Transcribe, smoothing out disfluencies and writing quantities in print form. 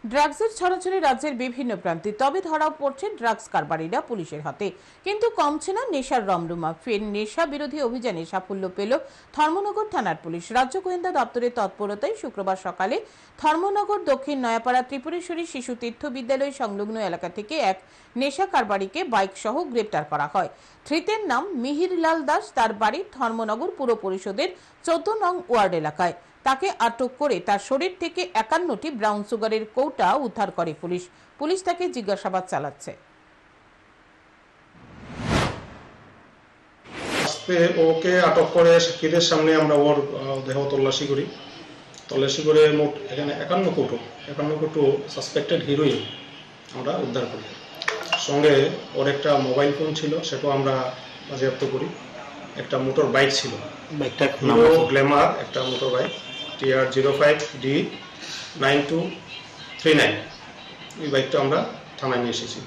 ড্রাগসের ছড়াছড়ি রাজ্যের বিভিন্ন প্রান্তে, তবে ধরাও পড়ছে ড্রাগস কারবারিরা পুলিশের হাতে। কিন্তু কমছে না নেশার রমরমা। ফের নেশা বিরোধী অভিযানে সাফল্য পেল ধর্মনগর থানার পুলিশ। রাজ্য গোয়েন্দা দপ্তরের তৎপরতায় শুক্রবার সকালে ধর্মনগর দক্ষিণ নয়াপাড়া ত্রিপুরেশ্বরী শিশু তীর্থ বিদ্যালয় সংলগ্ন এলাকা থেকে এক নেশা কারবারিকে বাইক সহ গ্রেপ্তার করা হয়। ধৃতের নাম মিহিরলাল দাস। তার বাড়ি ধর্মনগর পুর পরিষদের 14 নং ওয়ার্ড এলাকায়। তাকে আটক করে তার শরীর থেকে 51টি ব্রাউন সুগারের কৌটা উদ্ধার করে পুলিশ। পুলিশ তাকে জিজ্ঞাসাবাদ চালাচ্ছে। ওকে আটক করে সাক্ষীদের সামনে আমরা ওর দেহ তল্লাশি করি। তল্লাশি করে মোট এখানে 51 কোটো সাসপেক্টেড হিরোইন আমরা উদ্ধার করি। সঙ্গে ওর একটা মোবাইল ফোন ছিল, সেটাও আমরা বাজেয়াপ্ত করি। একটা মোটর বাইক ছিল, বাইকটা হিরো গ্ল্যামার, একটা মোটর বাইক TR05D9239। এই বাইকটা আমরা থানায় নিয়ে এসেছি।